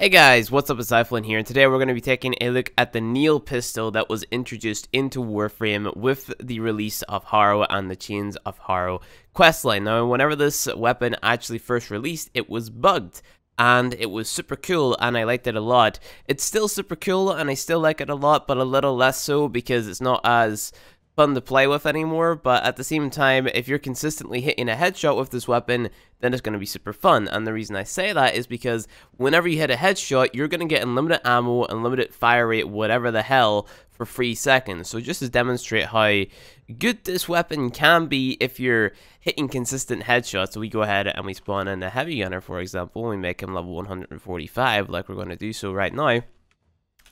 Hey guys, what's up? It's iFlynn here, and today we're going to be taking a look at the Knell pistol that was introduced into Warframe with the release of Harrow and the Chains of Harrow questline. Now, whenever this weapon actually first released, it was bugged, and it was super cool, and I liked it a lot. It's still super cool, and I still like it a lot, but a little less so because it's not as fun to play with anymore. But at the same time, if you're consistently hitting a headshot with this weapon, then it's going to be super fun. And the reason I say that is because whenever you hit a headshot, you're going to get unlimited ammo, unlimited fire rate, whatever the hell, for 3 seconds. So just to demonstrate how good this weapon can be if you're hitting consistent headshots, so we go ahead and we spawn in a heavy gunner, for example, and we make him level 145, like we're going to do so right now.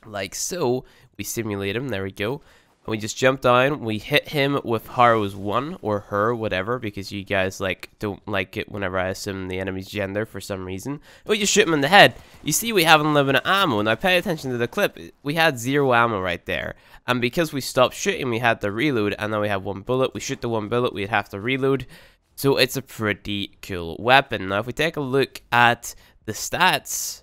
Like so, we simulate him, there we go. We just jump down, we hit him with Harrow's 1, or her, whatever, because you guys don't like it whenever I assume the enemy's gender for some reason. And we just shoot him in the head. You see we have unlimited ammo. Now pay attention to the clip. We had 0 ammo right there. And because we stopped shooting, we had to reload, and now we have 1 bullet. We shoot the 1 bullet, we'd have to reload. So it's a pretty cool weapon. Now if we take a look at the stats,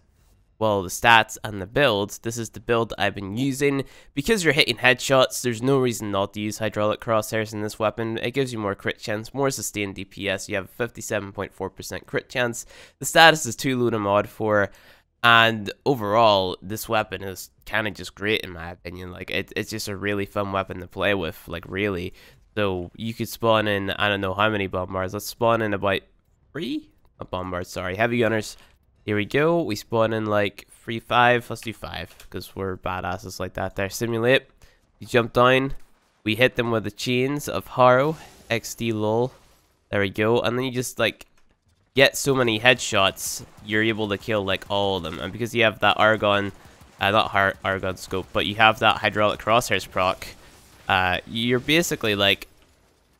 well, the stats and the builds, this is the build I've been using. Because you're hitting headshots, there's no reason not to use hydraulic crosshairs in this weapon. It gives you more crit chance, more sustained DPS. You have a 57.4% crit chance. The status is too low to mod for, and overall, this weapon is kind of just great in my opinion. Like, it's just a really fun weapon to play with, like, really. So, you could spawn in, I don't know how many bombards. Let's spawn in about 3? Not bombards, sorry, heavy gunners. Here we go. We spawn in like 3, 5. Let's do 5 because we're badasses like that. There, simulate. We jump down. We hit them with the Chains of Harrow. XD lol. There we go. And then you just like get so many headshots, you're able to kill like all of them. And because you have that Argon, not Argon scope, but you have that hydraulic crosshairs proc, you're basically like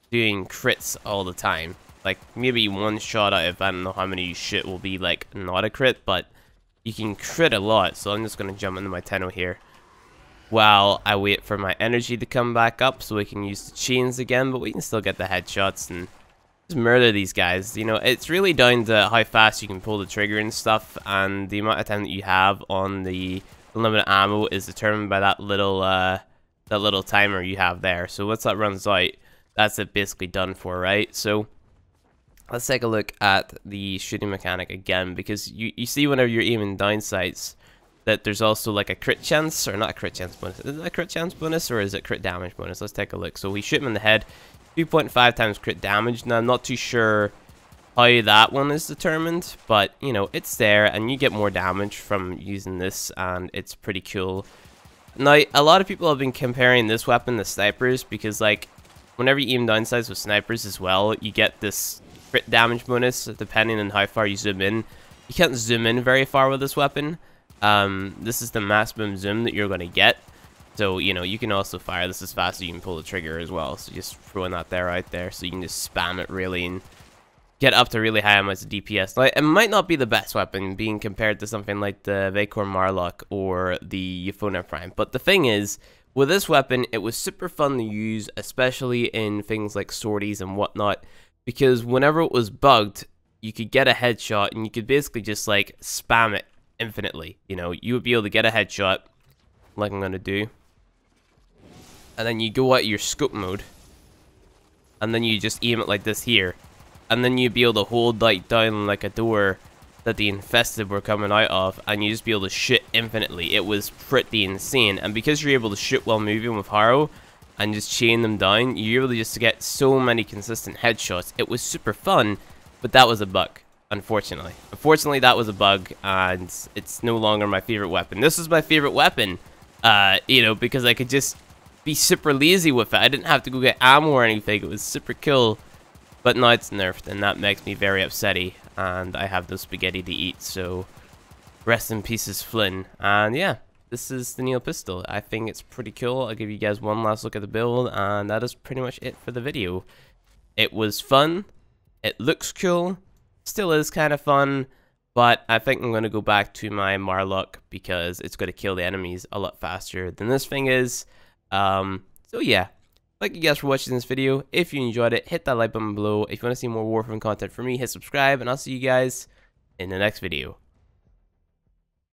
doing crits all the time. Like, maybe 1 shot out of I don't know how many you shoot will be, like, not a crit, but you can crit a lot. So I'm just going to jump into my Tenno here while I wait for my energy to come back up so we can use the chains again, but we can still get the headshots and just murder these guys. You know, it's really down to how fast you can pull the trigger and stuff, and the amount of time that you have on the unlimited ammo is determined by that little timer you have there. So once that runs out, that's it basically done for, right? So let's take a look at the shooting mechanic again, because you see whenever you're aiming down sights that there's also like a crit chance, or not a crit chance bonus. Is it a crit chance bonus or is it crit damage bonus? Let's take a look. So we shoot him in the head, 2.5 times crit damage. Now I'm not too sure how that one is determined, but you know, it's there and you get more damage from using this, and it's pretty cool. Now a lot of people have been comparing this weapon to snipers, because like whenever you aim down sights with snipers as well, you get this crit damage bonus depending on how far you zoom in. You can't zoom in very far with this weapon. This is the maximum zoom that you're going to get. So, you know, you can also fire this as fast as you can pull the trigger as well. So just throwing that there out there so you can just spam it really and get up to really high amounts of DPS. Now, it might not be the best weapon being compared to something like the Vacor Marlock or the Euphona Prime. But the thing is, with this weapon, it was super fun to use, especially in things like sorties and whatnot. Because whenever it was bugged, you could get a headshot and you could basically just like spam it infinitely. You know, you would be able to get a headshot, like I'm gonna do, and then you go out your scope mode, and then you just aim it like this here, and then you'd be able to hold like down like a door that the infested were coming out of, and you just be able to shoot infinitely. It was pretty insane, and because you're able to shoot while moving with Harrow and just chain them down, you're able to just get so many consistent headshots. It was super fun, but that was a bug, unfortunately. Unfortunately, that was a bug, and it's no longer my favorite weapon. This was my favorite weapon, you know, because I could just be super lazy with it. I didn't have to go get ammo or anything. It was super cool, but now it's nerfed, and that makes me very upsetty, and I have no spaghetti to eat, so rest in pieces, Flynn. And yeah, this is the Knell pistol. I think it's pretty cool. I'll give you guys one last look at the build, and that is pretty much it for the video. It was fun. It looks cool. Still is kind of fun, but I think I'm going to go back to my Marlock because it's going to kill the enemies a lot faster than this thing is. So yeah, thank you guys for watching this video. If you enjoyed it, hit that like button below. If you want to see more Warframe content from me, hit subscribe, and I'll see you guys in the next video.